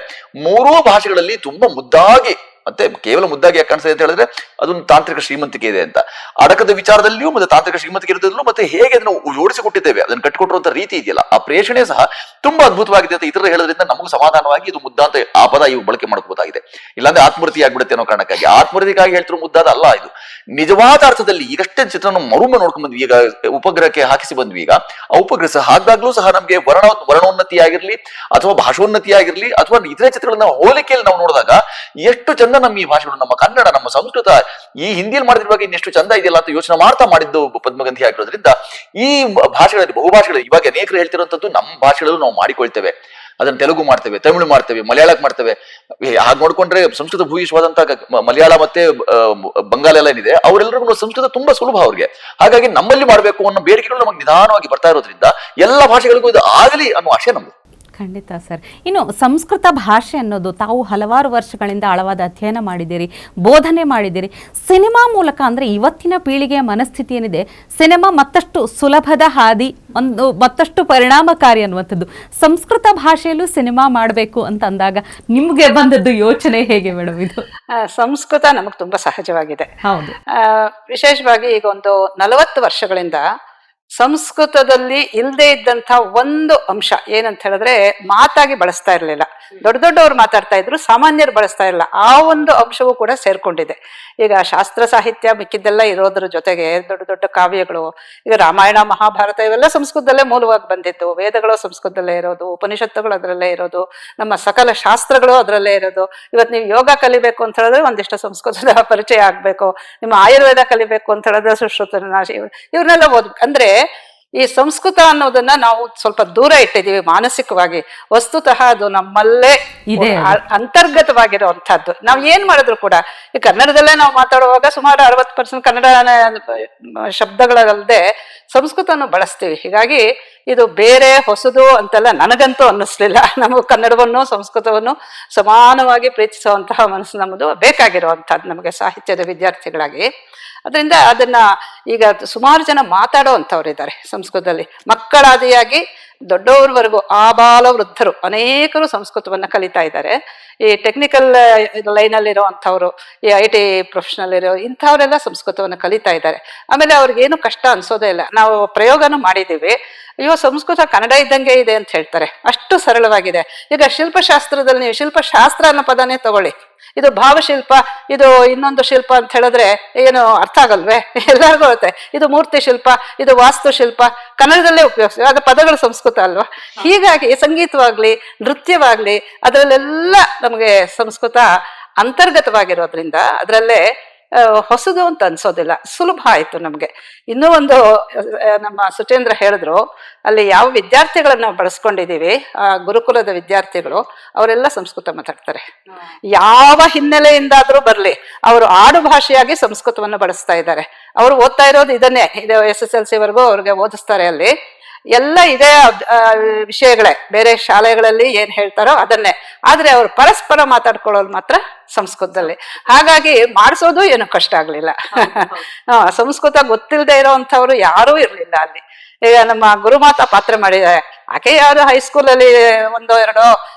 [SPEAKER 1] ಮೂರೂ ಭಾಷೆಗಳಲ್ಲಿ ತುಂಬಾ ಮುದ್ದಾಗಿ, ಮತ್ತೆ ಕೇವಲ ಮುದ್ದಾಗಿ ಯಾಕೆ ಕಾಣಿಸ್ತದೆ ಅಂತ ಹೇಳಿದ್ರೆ ಅದೊಂದು ತಾಂತ್ರಿಕ ಶ್ರೀಮಂತಿಕೆ ಇದೆ ಅಂತ. ಅಡಕದ ವಿಚಾರದಲ್ಲಿಯೂ ಮತ್ತೆ ತಾಂತ್ರಿಕ ಶ್ರೀಮಂತಿಕೆ ಇರೋದ್ರಲ್ಲೂ ಮತ್ತೆ ಹೇಗೆ ಅದನ್ನು ಜೋಡಿಸಿಕೊಟ್ಟಿದ್ದೇವೆ, ಅದನ್ನು ಕಟ್ಟಿಕೊಟ್ಟಿರುವಂತ ರೀತಿ ಇದೆಯಲ್ಲ, ಆ ಪ್ರೇಷಣೆ ಸಹ ತುಂಬಾ ಅದ್ಭುತವಾಗಿದೆ ಅಂತ ಇತರ ಹೇಳೋದ್ರಿಂದ ನಮಗೂ ಸಮಾಧಾನವಾಗಿ ಇದು ಮುದ್ದಾಂತ ಆ ಪದ ಇವು ಬಳಕೆ ಮಾಡಬಹುದಾಗಿದೆ. ಇಲ್ಲಾಂದ್ರೆ ಆತ್ಮೃತಿ ಆಗ್ಬಿಡುತ್ತೆ ಅನ್ನೋ ಕಾರಣಕ್ಕಾಗಿ ಆತ್ಮೃತಿಗಾಗಿ ಹೇಳ್ತಿರೋ ಮುದ್ದಾದ ಅಲ್ಲ ಇದು. ನಿಜವಾದ ಅರ್ಥದಲ್ಲಿ ಈಗಷ್ಟೇ ಚಿತ್ರನ ಮರುಮ ನೋಡ್ಕೊಂಡ್ ಬಂದ್ವಿ. ಈಗ ಉಪಗ್ರಹಕ್ಕೆ ಹಾಕಿಸಿ ಬಂದ್ವಿ. ಈಗ ಆ ಉಪಗ್ರಹ ಸಹ ಹಾಕಿದಾಗ್ಲೂ ಸಹ ನಮ್ಗೆ ವರ್ಣೋನ್ನತಿ ಆಗಿರ್ಲಿ ಅಥವಾ ಭಾಷೋನ್ನತಿ ಆಗಿರ್ಲಿ ಅಥವಾ ಇತರೆ ಚಿತ್ರಗಳನ್ನ ಹೋಲಿಕೆಯಲ್ಲಿ ನಾವು ನೋಡಿದಾಗ ಎಷ್ಟು ಚಂದ ನಮ್ಮ ಈ ಭಾಷೆಗಳು, ನಮ್ಮ ಕನ್ನಡ, ನಮ್ಮ ಸಂಸ್ಕೃತ ಈ ಹಿಂದಿಯಲ್ಲಿ ಮಾಡಿದಿರುವಾಗ ಇನ್ನೆಷ್ಟು ಚಂದ ಇದೆಯಲ್ಲ ಅಂತ ಯೋಚನೆ ಮಾಡ್ತಾ ಮಾಡಿದ್ದು ಪದ್ಮಗಂಧಿ ಆಗಿರೋದ್ರಿಂದ ಈ ಭಾಷೆಗಳಲ್ಲಿ, ಬಹುಭಾಷೆಗಳು ಇವಾಗ ಅನೇಕರು ಹೇಳ್ತಿರುವಂತದ್ದು ನಮ್ಮ ಭಾಷೆಗಳಲ್ಲೂ ನಾವು ಮಾಡಿಕೊಳ್ತೇವೆ. ಅದನ್ನ ತೆಲುಗು ಮಾಡ್ತೇವೆ, ತಮಿಳು ಮಾಡ್ತೇವೆ, ಮಲಯಾಳಕ್ಕೆ ಮಾಡ್ತೇವೆ. ಹಾಗೆ ನೋಡ್ಕೊಂಡ್ರೆ ಸಂಸ್ಕೃತ ಭೂಯಿಷ್ವಾದಂತ ಮಲಯಾಳ ಮತ್ತೆ ಬಂಗಾಳ ಎಲ್ಲ ಏನಿದೆ ಅವರೆಲ್ಲರಿಗೂ ಸಂಸ್ಕೃತ ತುಂಬಾ ಸುಲಭ ಅವ್ರಿಗೆ. ಹಾಗಾಗಿ ನಮ್ಮಲ್ಲಿ ಮಾಡಬೇಕು ಅನ್ನೋ ಬೇಡಿಕೆಗಳು ನಮಗೆ ನಿಧಾನವಾಗಿ ಬರ್ತಾ ಇರೋದ್ರಿಂದ ಎಲ್ಲ ಭಾಷೆಗಳಿಗೂ ಇದು ಆಗಲಿ ಅನ್ನೋ ಆಶೆ ನಮ್ದು.
[SPEAKER 3] ಖಂಡಿತ ಸರ್. ಇನ್ನು ಸಂಸ್ಕೃತ ಭಾಷೆ ಅನ್ನೋದು ತಾವು ಹಲವಾರು ವರ್ಷಗಳಿಂದ ಆಳವಾದ ಅಧ್ಯಯನ ಮಾಡಿದ್ದೀರಿ, ಬೋಧನೆ ಮಾಡಿದ್ದೀರಿ. ಸಿನಿಮಾ ಮೂಲಕ ಅಂದರೆ ಇವತ್ತಿನ ಪೀಳಿಗೆಯ ಮನಸ್ಥಿತಿ ಏನಿದೆ, ಸಿನಿಮಾ ಮತ್ತಷ್ಟು ಸುಲಭದ ಹಾದಿ, ಒಂದು ಮತ್ತಷ್ಟು ಪರಿಣಾಮಕಾರಿ ಅನ್ನುವಂಥದ್ದು. ಸಂಸ್ಕೃತ ಭಾಷೆಯಲ್ಲೂ ಸಿನಿಮಾ ಮಾಡಬೇಕು ಅಂತ ಅಂದಾಗ ನಿಮಗೆ ಬಂದದ್ದು ಯೋಚನೆ ಹೇಗೆ ಮೇಡಮ್? ಇದು
[SPEAKER 2] ಸಂಸ್ಕೃತ ನಮಗೆ ತುಂಬಾ ಸಹಜವಾಗಿದೆ.
[SPEAKER 3] ಹೌದು.
[SPEAKER 2] ವಿಶೇಷವಾಗಿ ಈಗ ಒಂದು 40 ವರ್ಷಗಳಿಂದ ಸಂಸ್ಕೃತದಲ್ಲಿ ಇಲ್ಲದೆ ಇದ್ದಂತ ಒಂದು ಅಂಶ ಏನಂತ ಹೇಳಿದ್ರೆ ಮಾತಾಗಿ ಬಳಸ್ತಾ ಇರ್ಲಿಲ್ಲ. ದೊಡ್ಡವ್ರು ಮಾತಾಡ್ತಾ ಇದ್ರು, ಸಾಮಾನ್ಯರು ಬಳಸ್ತಾ ಇರಲಿಲ್ಲ. ಆ ಒಂದು ಅಂಶವೂ ಕೂಡ ಸೇರ್ಕೊಂಡಿದೆ. ಈಗ ಶಾಸ್ತ್ರ ಸಾಹಿತ್ಯ ಮಿಕ್ಕಿದ್ದೆಲ್ಲ ಇರೋದ್ರ ಜೊತೆಗೆ ದೊಡ್ಡ ಕಾವ್ಯಗಳು, ಈಗ ರಾಮಾಯಣ, ಮಹಾಭಾರತ ಇವೆಲ್ಲ ಸಂಸ್ಕೃತದಲ್ಲೇ ಮೂಲವಾಗಿ ಬಂದಿತ್ತು. ವೇದಗಳು ಸಂಸ್ಕೃತದಲ್ಲೇ ಇರೋದು, ಉಪನಿಷತ್ತುಗಳು ಅದರಲ್ಲೇ ಇರೋದು, ನಮ್ಮ ಸಕಲ ಶಾಸ್ತ್ರಗಳು ಅದರಲ್ಲೇ ಇರೋದು. ಇವತ್ತು ನೀವು ಯೋಗ ಕಲಿಬೇಕು ಅಂತ ಹೇಳಿದ್ರೆ ಒಂದಿಷ್ಟು ಸಂಸ್ಕೃತದ ಪರಿಚಯ ಆಗ್ಬೇಕು. ನಿಮ್ಮ ಆಯುರ್ವೇದ ಕಲಿಬೇಕು ಅಂತ ಹೇಳಿದ್ರೆ ಸುಶ್ರುತನಾಶಿ, ಇವ್ರನ್ನೆಲ್ಲ ಓದ್ಬೇಕು. ಅಂದ್ರೆ ಈ ಸಂಸ್ಕೃತ ಅನ್ನೋದನ್ನ ನಾವು ಸ್ವಲ್ಪ ದೂರ ಇಟ್ಟಿದೀವಿ ಮಾನಸಿಕವಾಗಿ. ವಸ್ತುತಃ ಅದು ನಮ್ಮಲ್ಲೇ
[SPEAKER 3] ಇದೆ,
[SPEAKER 2] ಅಂತರ್ಗತವಾಗಿರುವಂತಹದ್ದು. ನಾವ್ ಏನ್ ಮಾಡಿದ್ರು ಕೂಡ ಈ ಕನ್ನಡದಲ್ಲೇ ನಾವು ಮಾತಾಡುವಾಗ ಸುಮಾರು 60% ಕನ್ನಡ ಶಬ್ದಗಳಲ್ಲದೆ ಸಂಸ್ಕೃತವನ್ನು ಬಳಸ್ತೀವಿ. ಹೀಗಾಗಿ ಇದು ಬೇರೆ ಹೊಸದು ಅಂತೆಲ್ಲ ನನಗಂತೂ ಅನ್ನಿಸ್ಲಿಲ್ಲ. ನಮಗೆ ಕನ್ನಡವನ್ನು ಸಂಸ್ಕೃತವನ್ನು ಸಮಾನವಾಗಿ ಪ್ರೀತಿಸುವಂತಹ ಮನಸ್ಸು ನಮ್ಮದು ಬೇಕಾಗಿರುವಂತಹದ್ದು ನಮಗೆ ಸಾಹಿತ್ಯದ ವಿದ್ಯಾರ್ಥಿಗಳಾಗಿ. ಅದರಿಂದ ಅದನ್ನ ಈಗ ಸುಮಾರು ಜನ ಮಾತಾಡೋ ಅಂಥವ್ರು ಇದ್ದಾರೆ ಸಂಸ್ಕೃತದಲ್ಲಿ. ಮಕ್ಕಳಾದಿಯಾಗಿ ದೊಡ್ಡವ್ರವರೆಗೂ ಆಬಾಲ ವೃದ್ಧರು ಅನೇಕರು ಸಂಸ್ಕೃತವನ್ನ ಕಲಿತಾ ಇದ್ದಾರೆ. ಈ ಟೆಕ್ನಿಕಲ್ ಲೈನಲ್ಲಿರೋ ಅಂಥವ್ರು, ಈ IT ಪ್ರೊಫೆಷನಲ್ ಇರೋ ಇಂಥವರೆಲ್ಲ ಸಂಸ್ಕೃತವನ್ನ ಕಲಿತಾ ಇದ್ದಾರೆ. ಆಮೇಲೆ ಅವ್ರಿಗೇನು ಕಷ್ಟ ಅನ್ಸೋದೇ ಇಲ್ಲ. ನಾವು ಪ್ರಯೋಗನೂ ಮಾಡಿದ್ದೀವಿ. ಅಯ್ಯೋ ಸಂಸ್ಕೃತ ಕನ್ನಡ ಇದ್ದಂಗೆ ಇದೆ ಅಂತ ಹೇಳ್ತಾರೆ, ಅಷ್ಟು ಸರಳವಾಗಿದೆ. ಈಗ ಶಿಲ್ಪಶಾಸ್ತ್ರದಲ್ಲಿ ನೀವು ಶಿಲ್ಪಶಾಸ್ತ್ರ ಅನ್ನೋ ಪದನೇ ತಗೊಳ್ಳಿ, ಇದು ಭಾವಶಿಲ್ಪ, ಇದು ಇನ್ನೊಂದು ಶಿಲ್ಪ ಅಂತ ಹೇಳಿದ್ರೆ ಏನು ಅರ್ಥ ಆಗಲ್ವೇ? ಎಲ್ಲರಿಗೂ ಬರುತ್ತೆ. ಇದು ಮೂರ್ತಿ ಶಿಲ್ಪ, ಇದು ವಾಸ್ತುಶಿಲ್ಪ, ಕನ್ನಡದಲ್ಲೇ ಉಪಯೋಗಿಸ್ತೀವಿ, ಅದು ಪದಗಳು ಸಂಸ್ಕೃತ ಅಲ್ವಾ? ಹೀಗಾಗಿ ಸಂಗೀತವಾಗ್ಲಿ ನೃತ್ಯವಾಗ್ಲಿ ಅದರಲ್ಲೆಲ್ಲ ನಮಗೆ ಸಂಸ್ಕೃತ ಅಂತರ್ಗತವಾಗಿರೋದ್ರಿಂದ ಅದರಲ್ಲೇ ಹೊಸದು ಅಂತ ಅನ್ಸೋದಿಲ್ಲ, ಸುಲಭ ಆಯ್ತು ನಮ್ಗೆ. ಇನ್ನೂ ಒಂದು ನಮ್ಮ ಸುಚೇಂದ್ರ ಹೇಳಿದ್ರು, ಅಲ್ಲಿ ಯಾವ ವಿದ್ಯಾರ್ಥಿಗಳನ್ನ ಬಳಸ್ಕೊಂಡಿದೀವಿ, ಆ ಗುರುಕುಲದ ವಿದ್ಯಾರ್ಥಿಗಳು ಅವರೆಲ್ಲ ಸಂಸ್ಕೃತ ಮಾತಾಡ್ತಾರೆ. ಯಾವ ಹಿನ್ನೆಲೆಯಿಂದಾದ್ರೂ ಬರ್ಲಿ, ಅವರು ಆಡು ಭಾಷೆಯಾಗಿ ಸಂಸ್ಕೃತವನ್ನು ಬಳಸ್ತಾ ಇದ್ದಾರೆ. ಅವರು ಓದ್ತಾ ಇರೋದು ಇದನ್ನೇ, ಇದು SSLC ವರೆಗೂ ಅವ್ರಿಗೆ ಓದಿಸ್ತಾರೆ. ಅಲ್ಲಿ ಎಲ್ಲ ಇದೇ ವಿಷಯಗಳೇ, ಬೇರೆ ಶಾಲೆಗಳಲ್ಲಿ ಏನ್ ಹೇಳ್ತಾರೋ ಅದನ್ನೇ. ಆದ್ರೆ ಅವ್ರು ಪರಸ್ಪರ ಮಾತಾಡ್ಕೊಳ್ಳೋದು ಮಾತ್ರ ಸಂಸ್ಕೃತದಲ್ಲಿ. ಹಾಗಾಗಿ ಮಾಡಿಸೋದು ಏನು ಕಷ್ಟ ಆಗ್ಲಿಲ್ಲ. ಸಂಸ್ಕೃತ ಗೊತ್ತಿಲ್ಲದೆ ಇರೋಂಥವ್ರು ಯಾರೂ ಇರ್ಲಿಲ್ಲ ಅಲ್ಲಿ. ಈಗ ನಮ್ಮ ಗುರುಮಾತಾ ಪಾತ್ರ ಮಾಡಿದ್ದಾರೆ. ಆಕೆ ಯಾರು ಹೈಸ್ಕೂಲಲ್ಲಿ 1-2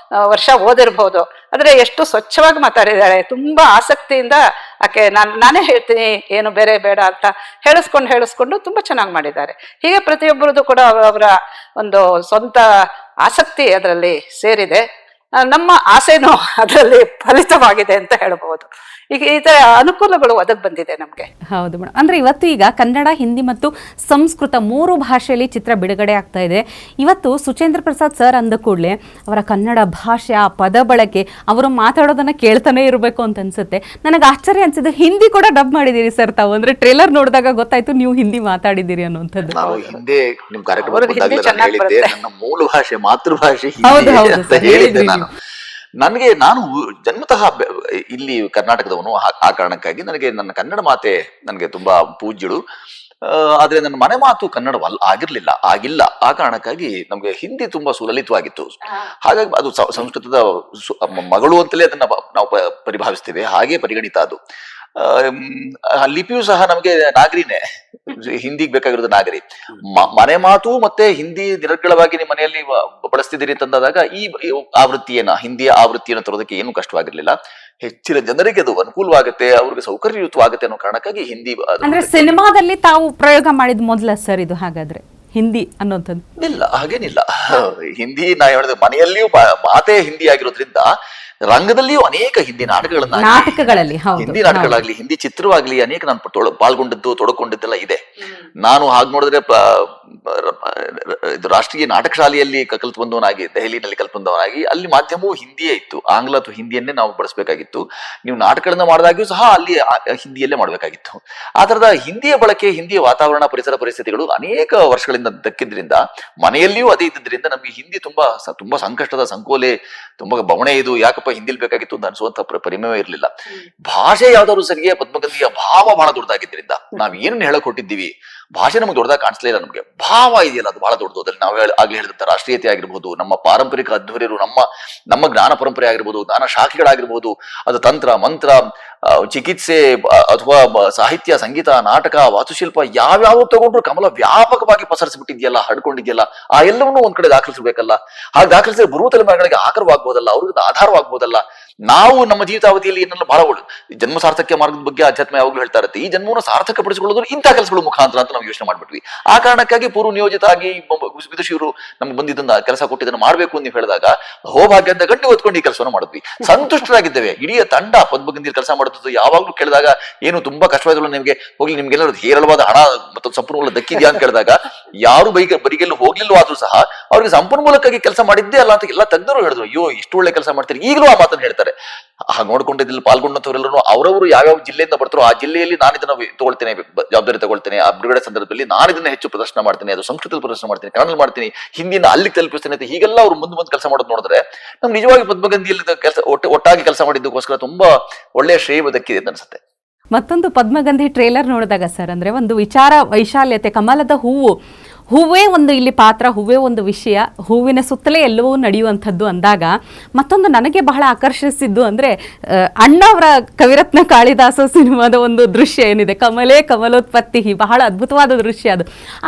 [SPEAKER 2] ವರ್ಷ ಓದಿರ್ಬೋದು, ಆದ್ರೆ ಎಷ್ಟು ಸ್ವಚ್ಛವಾಗಿ ಮಾತಾಡಿದ್ದಾರೆ. ತುಂಬಾ ಆಸಕ್ತಿಯಿಂದ ಆಕೆ ನಾನೇ ಹೇಳ್ತೀನಿ, ಏನು ಬೇರೆ ಬೇಡ ಅಂತ ಹೇಳಿಸ್ಕೊಂಡು ತುಂಬಾ ಚೆನ್ನಾಗಿ ಮಾಡಿದ್ದಾರೆ. ಹೀಗೆ ಪ್ರತಿಯೊಬ್ಬರದ್ದು ಕೂಡ ಅವರ ಒಂದು ಸ್ವಂತ ಆಸಕ್ತಿ ಅದರಲ್ಲಿ ಸೇರಿದೆ. ನಮ್ಮ ಆಸೆನೂ ಅದರಲ್ಲಿ ಫಲಿತವಾಗಿದೆ ಅಂತ ಹೇಳ್ಬೋದು. ಈಗ ಈ ತರ ಅನುಕೂಲಗಳು ಒದಗಿ ಬಂದಿದೆ ನಮ್ಗೆ.
[SPEAKER 3] ಹೌದು ಮೇಡಮ್. ಅಂದ್ರೆ ಇವತ್ತು ಈಗ ಕನ್ನಡ, ಹಿಂದಿ ಮತ್ತು ಸಂಸ್ಕೃತ 3 ಭಾಷೆಯಲ್ಲಿ ಚಿತ್ರ ಬಿಡುಗಡೆ ಆಗ್ತಾ ಇದೆ. ಇವತ್ತು ಸುಚೇಂದ್ರ ಪ್ರಸಾದ್ ಸರ್ ಅಂದ ಕೂಡಲೇ ಅವರ ಕನ್ನಡ ಭಾಷೆ, ಆ ಪದ ಬಳಕೆ, ಅವರು ಮಾತಾಡೋದನ್ನ ಕೇಳ್ತಾನೆ ಇರಬೇಕು ಅಂತ ಅನ್ಸುತ್ತೆ. ನನಗೆ ಆಶ್ಚರ್ಯ ಅನ್ಸಿದ್ದು, ಹಿಂದಿ ಕೂಡ ಡಬ್ ಮಾಡಿದಿರಿ ಸರ್ ತಾವು. ಅಂದ್ರೆ ಟ್ರೇಲರ್ ನೋಡಿದಾಗ ಗೊತ್ತಾಯ್ತು ನೀವು ಹಿಂದಿ ಮಾತಾಡಿದಿರಿ ಅನ್ನೋಂಥದ್ದು.
[SPEAKER 1] ನಾವು ಹಿಂದೆ ನಿಮ್ ಕಾರ್ಯಕ್ರಮ ಹೇಳಿದ್ದೆ, ನನ್ನ ಮೂಲ ಭಾಷೆ ಮಾತೃಭಾಷೆ
[SPEAKER 3] ಹೌದು ಹೌದು
[SPEAKER 1] ಅಂತ ಹೇಳಿದ್ದೆ ನಾನು. ನಾನು ಜನ್ಮತಃ ಇಲ್ಲಿ ಕರ್ನಾಟಕದವನು. ಆ ಕಾರಣಕ್ಕಾಗಿ ನನಗೆ ನನ್ನ ಕನ್ನಡ ಮಾತೆ ನನಗೆ ತುಂಬಾ ಪೂಜ್ಯಳು. ಆದ್ರೆ ನನ್ನ ಮನೆ ಮಾತು ಕನ್ನಡವಲ್ಲ ಆಗಿಲ್ಲ. ಆ ಕಾರಣಕ್ಕಾಗಿ ನಮ್ಗೆ ಹಿಂದಿ ತುಂಬಾ ಸುಲಲಿತವಾಗಿತ್ತು. ಹಾಗಾಗಿ ಅದು ಸಂಸ್ಕೃತದ ಮಗಳು ಅಂತಲೇ ಅದನ್ನ ನಾವು ಪರಿಭಾವಿಸ್ತೇವೆ, ಹಾಗೆ ಪರಿಗಣಿತ. ಅದು ಲಿಪಿಯು ಸಹ ನಮಗೆ ನಾಗರಿನೇ, ಹಿಂದಿಗೆ ಬೇಕಾಗಿರೋದು ನಾಗರಿ. ಮನೆ ಮಾತು ಮತ್ತೆ ಹಿಂದಿ ನಿರರ್ಗಳವಾಗಿ ನಿಮ್ಮ ಮನೆಯಲ್ಲಿ ಬಳಸ್ತಿದ್ದೀರಿ ಅಂತಂದಾಗ ಈ ಆವೃತ್ತಿಯನ್ನ, ಹಿಂದಿಯ ಆವೃತ್ತಿಯನ್ನು ತರೋದಕ್ಕೆ ಏನು ಕಷ್ಟವಾಗಿರ್ಲಿಲ್ಲ. ಹೆಚ್ಚಿನ ಜನರಿಗೆ ಅದು ಅನುಕೂಲವಾಗುತ್ತೆ, ಅವ್ರಿಗೆ ಸೌಕರ್ಯಯುತವಾಗುತ್ತೆ ಅನ್ನೋ ಕಾರಣಕ್ಕಾಗಿ ಹಿಂದಿ.
[SPEAKER 3] ಅಂದ್ರೆ ಸಿನಿಮಾದಲ್ಲಿ ತಾವು ಪ್ರಯೋಗ ಮಾಡಿದ ಮೊದಲ ಸರ್ ಇದು ಹಾಗಾದ್ರೆ ಹಿಂದಿ ಅನ್ನೋಂಥದ್ದು?
[SPEAKER 1] ಇಲ್ಲ, ಹಾಗೇನಿಲ್ಲ. ಹಿಂದಿ ನಾ ಹೇಳಿದ ಮನೆಯಲ್ಲಿಯೂ ಮಾತೇ ಹಿಂದಿ ಆಗಿರೋದ್ರಿಂದ ರಂಗದಲ್ಲಿಯೂ ಅನೇಕ ಹಿಂದಿ
[SPEAKER 3] ನಾಟಕಗಳಲ್ಲಿ
[SPEAKER 1] ಹಿಂದಿ ನಾಟಕಗಳಾಗ್ಲಿ, ಹಿಂದಿ ಚಿತ್ರವಾಗ್ಲಿ ಅನೇಕ ನಾನು ಪಾಲ್ಗೊಂಡಿದ್ದು ತೊಡಕೊಂಡಿದ್ದೆಲ್ಲ ಇದೆ. ನಾನು ಹಾಗೆ ನೋಡಿದ್ರೆ ಇದು ರಾಷ್ಟ್ರೀಯ ನಾಟಕ ಶಾಲೆಯಲ್ಲಿ ಕಲ್ತು ಬಂದವನಾಗಿ, ದೆಹಲಿನಲ್ಲಿ ಕಲ್ತು ಬಂದವನಾಗಿ, ಅಲ್ಲಿ ಮಾಧ್ಯಮವೂ ಹಿಂದಿಯೇ ಇತ್ತು. ಆಂಗ್ಲ ಅಥವಾ ಹಿಂದಿಯನ್ನೇ ನಾವು ಬಳಸಬೇಕಾಗಿತ್ತು. ನೀವು ನಾಟಕಗಳನ್ನ ಮಾಡಿದಾಗ್ಯೂ ಸಹ ಅಲ್ಲಿ ಹಿಂದಿಯಲ್ಲೇ ಮಾಡಬೇಕಾಗಿತ್ತು. ಆ ತರದ ಹಿಂದಿಯ ಬಳಕೆ, ಹಿಂದಿಯ ವಾತಾವರಣ, ಪರಿಸರ ಪರಿಸ್ಥಿತಿಗಳು ಅನೇಕ ವರ್ಷಗಳಿಂದ ದಕ್ಕಿದ್ರಿಂದ, ಮನೆಯಲ್ಲಿಯೂ ಅದೇ ಇದ್ದಿದ್ರಿಂದ ನಮ್ಗೆ ಹಿಂದಿ ತುಂಬಾ ಸಂಕಷ್ಟದ ಸಂಕೋಲೆ, ತುಂಬಾ ಬವಣೆ. ಇದು ಯಾಕಪ್ಪ ಹಿಂದಿಲ್ ಬೇಕಾಗಿತ್ತು ಅಂತ ಅನ್ಸುವಂತ ಪರಿಮೆ ಇರಲಿಲ್ಲ. ಭಾಷೆ ಯಾವ್ದಾದ್ರು ಸರಿಯೇ, ಪದ್ಮಗಂಧಿಯ ಭಾವ ಬಹಳ ದೊಡ್ಡದಾಗಿದ್ದರಿಂದ ನಾವ್ ಏನನ್ನ ಹೇಳಕ್ ಹೊಟ್ಟಿದ್ದೀವಿ, ಭಾಷೆ ನಮ್ಗೆ ದೊಡ್ಡದಾಗ ಕಾಣಿಸ್ಲಿಲ್ಲ. ನಮ್ಗೆ ಭಾವ ಇದೆಯಲ್ಲ ಅದು ಬಹಳ ದೊಡ್ಡದು. ಅದ್ರಲ್ಲಿ ನಾವು ಆಗ್ಲೇ ಹೇಳಿದಂತ ರಾಷ್ಟ್ರೀಯತೆ ಆಗಿರ್ಬೋದು, ನಮ್ಮ ಪಾರಂಪರಿಕ ಅಧ್ವರ್ಯರು, ನಮ್ಮ ಜ್ಞಾನ ಪರಂಪರೆ ಆಗಿರ್ಬೋದು, ಜ್ಞಾನ ಶಾಖೆಗಳಾಗಿರ್ಬೋದು, ಅದು ತಂತ್ರ ಮಂತ್ರ, ಚಿಕಿತ್ಸೆ ಅಥವಾ ಸಾಹಿತ್ಯ, ಸಂಗೀತ, ನಾಟಕ, ವಾಸ್ತುಶಿಲ್ಪ, ಯಾವ್ಯಾವ ತಗೊಂಡ್ರು ಕಮಲ ವ್ಯಾಪಕವಾಗಿ ಪಸರಿಸ್ಬಿಟ್ಟಿದ್ಯಲ್ಲ, ಹಡ್ಕೊಂಡಿದ್ಯಲ್ಲ, ಆ ಎಲ್ಲವನ್ನೂ ಒಂದ್ ಕಡೆ ದಾಖಲಿಸಬೇಕಲ್ಲ. ಹಾಗೆ ದಾಖಲಿಸಿದ್ರೆ ಬರುವ ತಲೆಮಾರುಗಳಿಗೆ ಆಕರವಾಗ್ಬೋದಲ್ಲ, ಅವ್ರಿಗೆ ಆಧಾರವಾಗ್ಬೋದಲ್ಲ. ನಾವು ನಮ್ಮ ಜೀವಿತಾವಧಿಯಲ್ಲಿ ಏನೆಲ್ಲ ಬಹಳ ಜನ್ಮ ಸಾರ್ಥಕ್ಯ ಮಾರ್ಗದ ಬಗ್ಗೆ ಅಧ್ಯಾತ್ಮ ಯಾವಾಗಲೂ ಹೇಳ್ತಾ ಇರುತ್ತೆ. ಈ ಜನ್ಮವನ್ನು ಸಾರ್ಥಕ ಪಡಿಸಿಕೊಳ್ಳೋದು ಇಂಥ ಕೆಲಸಗಳ ಮುಖಾಂತರ ಅಂತ ನಾವು ಯೋಚನೆ ಮಾಡ್ಬಿಟ್ವಿ. ಆ ಕಾರಣಕ್ಕಾಗಿ ಪೂರ್ವ ನಿಯೋಜಿತ ಆಗಿ ವಿದುಷಿಯರು ನಮ್ಗೆ ಬಂದಿದ್ದನ್ನ ಕೆಲಸ ಕೊಟ್ಟಿದ್ದನ್ನ ಮಾಡ್ಬೇಕು ಅಂತ ಹೇಳಿದಾಗ ಹೋಭಾಗ್ಯ ಅಂತ ಗಂಟೆ ಹೊತ್ಕೊಂಡು ಈ ಕೆಲಸವನ್ನು ಮಾಡಿದ್ವಿ. ಸಂತುಷ್ಟರಾಗಿದ್ದೇವೆ. ಇಡೀ ತಂಡ ಪದ್ಮಗಂಧಿಯಲ್ಲಿ ಕೆಲಸ ಮಾಡುತ್ತದೆ. ಯಾವಾಗ್ಲೂ ಕೇಳಿದಾಗ ಏನು ತುಂಬಾ ಕಷ್ಟವಾದ್ರು ನಿಮ್ಗೆ ಹೋಗ್ಲಿ, ನಿಮ್ಗೆಲ್ಲರೂ ಹೇರಳವಾದ ಹಣ ಮತ್ತು ಸಂಪನ್ಮೂಲ ದಕ್ಕಿದ್ಯಾ ಅಂತ ಕೇಳಿದಾಗ ಯಾರು ಬರಿಗೆಲ್ಲೂ ಹೋಗ್ಲಿಲ್ಲೂ ಆದ್ರೂ ಸಹ ಅವ್ರಿಗೆ ಸಂಪನ್ಮೂಲಕ್ಕಾಗಿ ಕೆಲಸ ಮಾಡಿದ್ದೇ ಅಲ್ಲ ಅಂತ ಎಲ್ಲ ತಜ್ಞರು ಹೇಳಿದ್ರು. ಅಯ್ಯೋ ಇಷ್ಟು ಒಳ್ಳೆ ಕೆಲಸ ಮಾಡ್ತಾರೆ, ಈಗಲೂ ಆ ಮಾತನ್ನು ಹೇಳ್ತಾರೆ. ನೋಡ್ಕೊಂಡಿದ್ದಲ್ಲಿ ಪಾಲ್ಗೊಂಡಂತವರೆಲ್ಲರೂ ಅವರವರು ಯಾವ್ಯಾವ ಜಿಲ್ಲೆಯಿಂದ ಬರ್ತಾರೋ ಆ ಜಿಲ್ಲೆಯಲ್ಲಿ ನಾನು ಇದನ್ನ ತಗೊಳ್ತೇನೆ, ಜವಾಬ್ದಾರಿ ತಗೊಳ್ತೇನೆ, ಆ ಬಿಡುಗಡೆ ಸಂದರ್ಭದಲ್ಲಿ ನಾನು ಇದನ್ನ ಹೆಚ್ಚು ಪ್ರದರ್ಶನ ಮಾಡ್ತೀನಿ, ಅದು ಸಂಸ್ಕೃತದಲ್ಲಿ ಪ್ರದರ್ಶನ ಮಾಡ್ತೀನಿ, ಕನ್ನಡ ಮಾಡ್ತೀನಿ, ಹಿಂದಿನ ಅಲ್ಲಿ ತಲುಪಿಸ್ತೇನೆ ಅಂತ ಹೀಗೆಲ್ಲ ಅವ್ರು ಮುಂದೆ ಕೆಲಸ ಮಾಡೋದು ನೋಡಿದ್ರೆ ನಮ್ಗೆ ನಿಜವಾಗಿ ಪದ್ಮಗಂಧಿಯಲ್ಲಿ ಕೆಲಸ ಒಟ್ಟಾಗಿ ಕೆಲಸ ಮಾಡಿದ್ದಕ್ಕೋಸ್ಕರ ತುಂಬಾ ಒಳ್ಳೆಯ ಶ್ರೇಯ ದಕ್ಕಿದೆ ಅಂತ ಅನ್ಸುತ್ತೆ.
[SPEAKER 3] ಮತ್ತೊಂದು ಪದ್ಮಗಂಧಿ ಟ್ರೇಲರ್ ನೋಡಿದಾಗ ಸರ್, ಅಂದ್ರೆ ಒಂದು ವಿಚಾರ ವೈಶಾಲ್ಯತೆ, ಕಮಲದ ಹೂವೇ ಒಂದು ಇಲ್ಲಿ ಪಾತ್ರ, ಹೂವೇ ಒಂದು ವಿಷಯ, ಹೂವಿನ ಸುತ್ತಲೇ ಎಲ್ಲವೂ ನಡೆಯುವಂಥದ್ದು ಅಂದಾಗ ಮತ್ತೊಂದು ನನಗೆ ಬಹಳ ಆಕರ್ಷಿಸಿದ್ದು ಅಂದರೆ ಅಣ್ಣವರ ಕವಿರತ್ನ ಕಾಳಿದಾಸ ಸಿನಿಮಾದ ಒಂದು ದೃಶ್ಯ ಏನಿದೆ, ಕಮಲೇ ಕಮಲೋತ್ಪತ್ತಿ, ಬಹಳ ಅದ್ಭುತವಾದ ದೃಶ್ಯ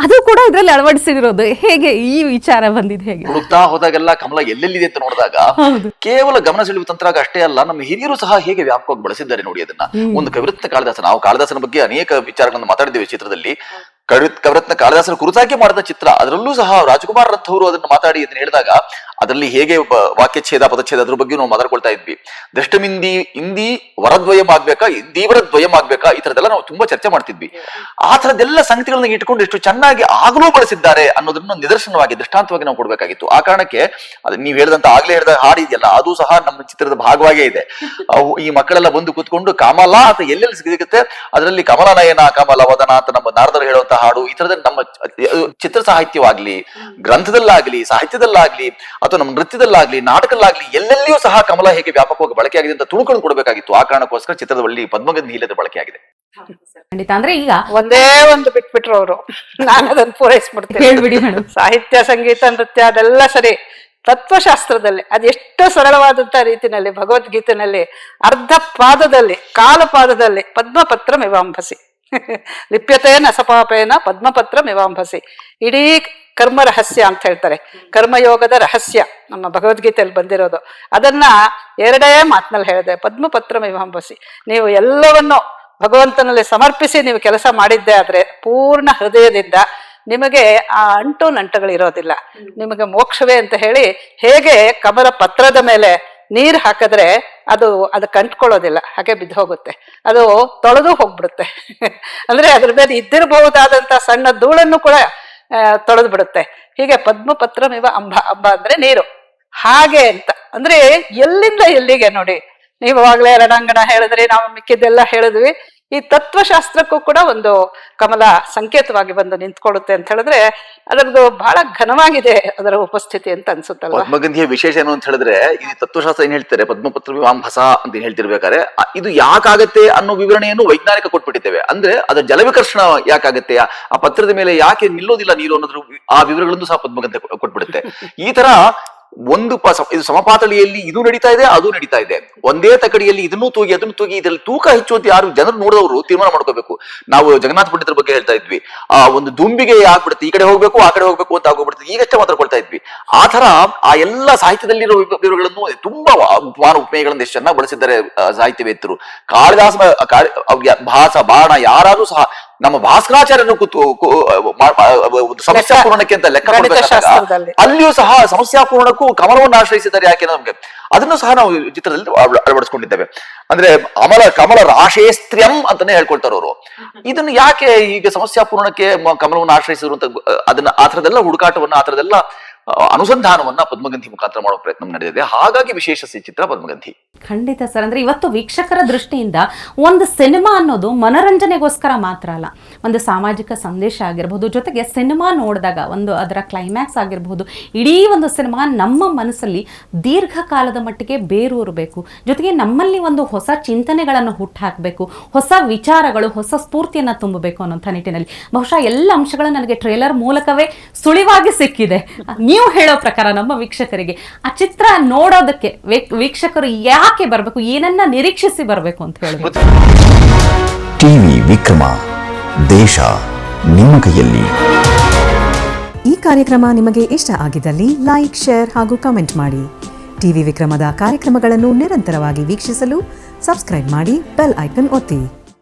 [SPEAKER 3] ಅದು ಕೂಡ ಇದರಲ್ಲಿ ಅಳವಡಿಸಿರೋದು. ಹೇಗೆ ಈ ವಿಚಾರ ಬಂದಿದೆ? ಹೇಗೆ
[SPEAKER 1] ಹುಡುಕ್ತಾ ಹೋದಾಗೆಲ್ಲ ಕಮಲ ಎಲ್ಲೆಲ್ಲಿದೆ ಅಂತ ನೋಡಿದಾಗ ಕೇವಲ ಗಮನ ಸೆಳೆಯುವ ತಂತ್ರ ಅಷ್ಟೇ ಅಲ್ಲ, ನಮ್ಮ ಹಿರಿಯರು ಸಹ ಹೇಗೆ ವ್ಯಾಪಕವಾಗಿ ಬಳಸಿದ್ದಾರೆ ನೋಡಿ ಅದನ್ನ. ಒಂದು ಕವಿರತ್ನ ಕಾಳಿದಾಸ, ನಾವು ಕಾಳಿದಾಸನ ಬಗ್ಗೆ ಅನೇಕ ವಿಚಾರಗಳನ್ನು ಮಾತಾಡಿದ್ದೇವೆ ಚಿತ್ರದಲ್ಲಿ. ಕವಿರತ್ನ ಕಾಳಿದಾಸನ ಕುರಿತಾಗಿ ಮಾಡಿದ ಚಿತ್ರ, ಅದರಲ್ಲೂ ಸಹ ರಾಜಕುಮಾರ್ ರಥವರು ಅದನ್ನು ಮಾತಾಡಿ ಅದನ್ನ ಹೇಳಿದಾಗ ಅದರಲ್ಲಿ ಹೇಗೆ ವಾಕ್ಯಚ್ಛೇದ ಪದಚ್ಛೇದ ಅದ್ರ ಬಗ್ಗೆ ನಾವು ಮಾತಾಡ್ಕೊಳ್ತಾ ಇದ್ವಿ. ದೃಷ್ಟಮಿಂದಿ ಇಂದಿ ವರದ್ವಯಂ ಆಗ್ಬೇಕಾ, ಇಂದೀವರ ದ್ವಯಂ ಆಗ್ಬೇಕಾ, ಈ ತರದೆಲ್ಲ ನಾವು ತುಂಬಾ ಚರ್ಚೆ ಮಾಡ್ತಿದ್ವಿ. ಆ ತರದೆಲ್ಲ ಸಂಗತಿಗಳನ್ನ ಇಟ್ಕೊಂಡು ಎಷ್ಟು ಚೆನ್ನಾಗಿ ಆಗಲೂ ಬಳಸಿದ್ದಾರೆ ಅನ್ನೋದನ್ನ ನಿದರ್ಶನವಾಗಿ ದೃಷ್ಟಾಂತವಾಗಿ ನಾವು ಕೊಡ್ಬೇಕಾಗಿತ್ತು. ಆ ಕಾರಣಕ್ಕೆ ನೀವ್ ಹೇಳಿದಂತ ಆಗ್ಲೇ ಹೇಳಿದ ಹಾಡು ಇದೆಯಲ್ಲ, ಅದು ಸಹ ನಮ್ಮ ಚಿತ್ರದ ಭಾಗವಾಗೇ ಇದೆ. ಈ ಮಕ್ಕಳೆಲ್ಲ ಬಂದು ಕೂತ್ಕೊಂಡು ಕಮಲ ಅಂತ ಎಲ್ಲೆಲ್ಲಿ ಸಿಗುತ್ತೆ, ಅದರಲ್ಲಿ ಕಮಲನಯನ ಕಮಲವದನ ಅಂತ ನಮ್ಮ ನಾರದರು ಹೇಳುವಂತ ಹಾಡು, ಈ ತರದ ನಮ್ಮ ಚಿತ್ರ ಸಾಹಿತ್ಯವಾಗ್ಲಿ, ಗ್ರಂಥದಲ್ಲಾಗ್ಲಿ, ಸಾಹಿತ್ಯದಲ್ಲಾಗ್ಲಿ, ಅಥವಾ ನಮ್ಮ ನೃತ್ಯದಲ್ಲಾಗ್ಲಿ, ನಾಟಕದಲ್ಲಾಗ್ಲಿ, ಎಲ್ಲೆಲ್ಲಿಯೂ ಸಹ ಕಮಲ ಹೇಗೆ ವ್ಯಾಪಕವಾಗಿ ಬಳಕೆಯಾಗಿದೆ ಅಂತ ತುಣುಕೊಂಡು ಕೊಡಬೇಕಾಗಿತ್ತು. ಆ ಕಾರಣಕ್ಕೋಸ್ಕರ ಚಿತ್ರದ ಬಳಿ ಪದ್ಮಗಂಧಿ ಇಲ್ಲದ ಬಳಕೆಯಾಗಿದೆ.
[SPEAKER 3] ಖಂಡಿತ. ಅಂದ್ರೆ ಈಗ
[SPEAKER 2] ಒಂದೇ ಒಂದು ಬಿಟ್ಬಿಟ್ರು ಅವರು, ನಾನು ಅದನ್ನು ಪೂರೈಸ್ಬಿಡ್ತೇನೆ.
[SPEAKER 3] ಹೇಳ್ಬಿಡಿ ಮೇಡಮ್.
[SPEAKER 2] ಸಾಹಿತ್ಯ, ಸಂಗೀತ, ನೃತ್ಯ ಅದೆಲ್ಲ ಸರಿ, ತತ್ವಶಾಸ್ತ್ರದಲ್ಲಿ ಅದೆಷ್ಟು ಸರಳವಾದಂತ ರೀತಿಯಲ್ಲಿ ಭಗವದ್ಗೀತೆನಲ್ಲಿ ಅರ್ಧ ಪಾದದಲ್ಲಿ, ಕಾಲು ಪಾದದಲ್ಲಿ ಪದ್ಮಪತ್ರ ಮಿವಾಂಭಸಿ ಲಿಪ್ಯತೇನ ಸಪಾಪೇನ ಪದ್ಮಪತ್ರ ಮಿವಾಂಭಸಿ, ಇಡೀ ಕರ್ಮ ರಹಸ್ಯ ಅಂತ ಹೇಳ್ತಾರೆ, ಕರ್ಮಯೋಗದ ರಹಸ್ಯ ನಮ್ಮ ಭಗವದ್ಗೀತೆಯಲ್ಲಿ ಬಂದಿರೋದು. ಅದನ್ನ ಎರಡೇ ಮಾತಿನಲ್ಲಿ ಹೇಳಿದೆ, ಪದ್ಮಪತ್ರ ಮಿವಾಂಭಸಿ. ನೀವು ಎಲ್ಲವನ್ನು ಭಗವಂತನಲ್ಲಿ ಸಮರ್ಪಿಸಿ ನೀವು ಕೆಲಸ ಮಾಡಿದ್ದೆ ಆದ್ರೆ ಪೂರ್ಣ ಹೃದಯದಿಂದ ನಿಮಗೆ ಆ ಅಂಟು ನಂಟುಗಳು ಇರೋದಿಲ್ಲ, ನಿಮಗೆ ಮೋಕ್ಷವೇ ಅಂತ ಹೇಳಿ. ಹೇಗೆ ಕಮಲ ಪತ್ರದ ಮೇಲೆ ನೀರು ಹಾಕಿದ್ರೆ ಅದು ಕಂಟ್ಕೊಳ್ಳೋದಿಲ್ಲ, ಹಾಗೆ ಬಿದ್ದು ಹೋಗುತ್ತೆ, ಅದು ತೊಳೆದು ಹೋಗ್ಬಿಡುತ್ತೆ. ಅಂದ್ರೆ ಅದ್ರ ಮೇಲೆ ಇದ್ದಿರಬಹುದಾದಂತ ಸಣ್ಣ ಧೂಳನ್ನು ಕೂಡ ತೊಳೆದು ಬಿಡುತ್ತೆ. ಹೀಗೆ ಪದ್ಮಪತ್ರಮಿವ ಅಂಬ, ಅಂಬ ಅಂದ್ರೆ ನೀರು, ಹಾಗೆ ಅಂತ. ಅಂದ್ರೆ ಎಲ್ಲಿಂದ ಎಲ್ಲಿಗೆ ನೋಡಿ, ನೀವು ಅವಾಗಲೇ ರಣಾಂಗಣ ಹೇಳಿದ್ರಿ, ನಾವು ಮಿಕ್ಕಿದ್ದೆಲ್ಲ ಹೇಳಿದ್ವಿ. ಈ ತತ್ವಶಾಸ್ತ್ರಕ್ಕೂ ಕೂಡ ಒಂದು ಕಮಲ ಸಂಕೇತವಾಗಿ ಬಂದು ನಿಂತ್ಕೊಳ್ಳುತ್ತೆ ಅಂತ ಹೇಳಿದ್ರೆ ಅದರದ್ದು ಬಹಳ ಘನವಾಗಿದೆ ಅದರ ಉಪಸ್ಥಿತಿ ಅಂತ ಅನ್ಸುತ್ತಲ್ಲ.
[SPEAKER 1] ಪದ್ಮಗಂಧಿಯ ವಿಶೇಷ ಏನು ಅಂತ ಹೇಳಿದ್ರೆ, ಈ ತತ್ವಶಾಸ್ತ್ರ ಏನ್ ಹೇಳ್ತಾರೆ, ಪದ್ಮಪತ್ರ ವಿವಾಂಭಸ ಅಂತ ಹೇಳ್ತಿರ್ಬೇಕಾದ್ರೆ ಇದು ಯಾಕಾಗತ್ತೆ ಅನ್ನೋ ವಿವರಣೆಯನ್ನು ವೈಜ್ಞಾನಿಕ ಕೊಟ್ಬಿಟ್ಟಿದ್ದೇವೆ. ಅಂದ್ರೆ ಅದರ ಜಲವಿಕರ್ಷಣ ಯಾಕಾಗತ್ತೆ, ಆ ಪತ್ರದ ಮೇಲೆ ಯಾಕೆ ನಿಲ್ಲೋದಿಲ್ಲ ನೀರು ಅನ್ನೋದ್ರ ಆ ವಿವರಗಳನ್ನು ಸಹ ಪದ್ಮಗಂಧೆ ಕೊಟ್ಬಿಡುತ್ತೆ. ಈ ತರ ಒಂದು ಇದು ಸಮಪಾತಳಿಯಲ್ಲಿ ಇದು ನಡೀತಾ ಇದೆ, ಅದು ನಡೀತಾ ಇದೆ. ಒಂದೇ ತಕಡಿಯಲ್ಲಿ ಇದನ್ನು ತೂಗಿ ಅದನ್ನು ತೂಗಿ, ಇದರಲ್ಲಿ ತೂಕ ಹೆಚ್ಚು ಅಂತ ಯಾರು ಜನರು ನೋಡಿದವರು ತೀರ್ಮಾನ ಮಾಡ್ಕೋಬೇಕು. ನಾವು ಜಗನ್ನಾಥ ಪಂಡಿತರ ಬಗ್ಗೆ ಹೇಳ್ತಾ ಇದ್ವಿ, ಆ ಒಂದು ದುಂಬಿಗೆ ಆಗ್ಬಿಡುತ್ತೆ, ಈ ಕಡೆ ಹೋಗ್ಬೇಕು ಆ ಕಡೆ ಹೋಗ್ಬೇಕು ಅಂತ ಆಗೋಗ್ಬಿಡುತ್ತೆ, ಈಗಷ್ಟೇ ಮಾತಾಡ್ಕೊಳ್ತಾ ಇದ್ವಿ. ಆ ತರ ಆ ಎಲ್ಲ ಸಾಹಿತ್ಯದಲ್ಲಿರೋ ವಿವರಗಳನ್ನು ತುಂಬಾ ಉಪಮಾನ ಉಪಮೇಯಗಳನ್ನು ಎಷ್ಟು ಚೆನ್ನಾಗಿ ಬಳಸಿದ್ದಾರೆ ಸಾಹಿತ್ಯವೇತ್ತರು. ಕಾಳಿದಾಸನ ಭಾಸ ಬಾಣ ಯಾರಾದ್ರೂ ಸಹ ನಮ್ಮ ಭಾಸ್ಕರಾಚಾರ್ಯರು ಸಮಸ್ಯಾ ಪೂರ್ಣಕ್ಕೆ ಅಂತ ಲೆಕ್ಕ ಅಲ್ಲಿಯೂ ಸಹ ಸಮಸ್ಯಾ ಪೂರ್ಣಕ್ಕೂ ಕಮಲವನ್ನು ಆಶ್ರಯಿಸಿದ್ದಾರೆ. ಯಾಕೆ ನಮ್ಗೆ ಅದನ್ನು ಸಹ ನಾವು ಚಿತ್ರದಲ್ಲಿ ಅಳವಡಿಸ್ಕೊಂಡಿದ್ದೇವೆ. ಅಂದ್ರೆ ಕಮಲ ರಾಶೇಸ್ತ್ರ್ಯಂ ಅಂತಾನೆ ಹೇಳ್ಕೊಳ್ತಾರೆ ಅವರು. ಇದನ್ನು ಯಾಕೆ ಈಗ ಸಮಸ್ಯಾ ಪೂರ್ಣಕ್ಕೆ ಕಮಲವನ್ನು ಆಶ್ರಯಿಸಿದ್ರು ಅಂತ ಅದನ್ನ ಆ ಥರದೆಲ್ಲ ಹುಡುಕಾಟವನ್ನ, ಆ ಥರದೆಲ್ಲ ಅನುಸಂಧಾನವನ್ನ ಪದ್ಮಗಂಧಿ ಮುಖಾಂತರ ಮಾಡೋ ಪ್ರಯತ್ನ ನಡೆದಿದೆ. ಹಾಗಾಗಿ ವಿಶೇಷ ಚಿತ್ರ ಪದ್ಮಗಂಧಿ.
[SPEAKER 3] ಖಂಡಿತ ಸರ್. ಅಂದ್ರೆ ಇವತ್ತು ವೀಕ್ಷಕರ ದೃಷ್ಟಿಯಿಂದ ಒಂದು ಸಿನಿಮಾ ಅನ್ನೋದು ಮನರಂಜನೆಗೋಸ್ಕರ ಮಾತ್ರ ಅಲ್ಲ, ಒಂದು ಸಾಮಾಜಿಕ ಸಂದೇಶ ಆಗಿರ್ಬೋದು, ಜೊತೆಗೆ ಸಿನಿಮಾ ನೋಡಿದಾಗ ಒಂದು ಅದರ ಕ್ಲೈಮ್ಯಾಕ್ಸ್ ಆಗಿರ್ಬೋದು, ಇಡೀ ಒಂದು ಸಿನಿಮಾ ನಮ್ಮ ಮನಸ್ಸಲ್ಲಿ ದೀರ್ಘಕಾಲದ ಮಟ್ಟಿಗೆ ಬೇರೂರಬೇಕು, ಜೊತೆಗೆ ನಮ್ಮಲ್ಲಿ ಒಂದು ಹೊಸ ಚಿಂತನೆಗಳನ್ನು ಹುಟ್ಟುಹಾಕಬೇಕು, ಹೊಸ ವಿಚಾರಗಳು, ಹೊಸ ಸ್ಫೂರ್ತಿಯನ್ನು ತುಂಬಬೇಕು ಅನ್ನೋಂಥ ನಿಟ್ಟಿನಲ್ಲಿ ಬಹುಶಃ ಎಲ್ಲ ಅಂಶಗಳು ನನಗೆ ಟ್ರೇಲರ್ ಮೂಲಕವೇ ಸುಳಿವಾಗಿ ಸಿಕ್ಕಿದೆ. ನೀವು ಹೇಳೋ ಪ್ರಕಾರ ನಮ್ಮ ವೀಕ್ಷಕರಿಗೆ ಆ ಚಿತ್ರ ನೋಡೋದಕ್ಕೆ ವೀಕ್ಷಕರು ಯಾಕೆ ಬರಬೇಕು, ಏನನ್ನ ನಿರೀಕ್ಷಿಸಿ ಬರಬೇಕು ಅಂತ ಹೇಳಬೇಕು?
[SPEAKER 4] ಟಿವಿ ವಿಕ್ರಮ, ದೇಶ ನಿಮ್ಮ ಕೈಯಲ್ಲಿ.
[SPEAKER 5] ಈ ಕಾರ್ಯಕ್ರಮ ನಿಮಗೆ ಇಷ್ಟ ಆಗಿದ್ದಲ್ಲಿ ಲೈಕ್, ಶೇರ್ ಹಾಗೂ ಕಮೆಂಟ್ ಮಾಡಿ. ಟಿವಿ ವಿಕ್ರಮದ ಕಾರ್ಯಕ್ರಮಗಳನ್ನು ನಿರಂತರವಾಗಿ ವೀಕ್ಷಿಸಲು ಸಬ್ಸ್ಕ್ರೈಬ್ ಮಾಡಿ, ಬೆಲ್ ಐಕನ್ ಒತ್ತಿ.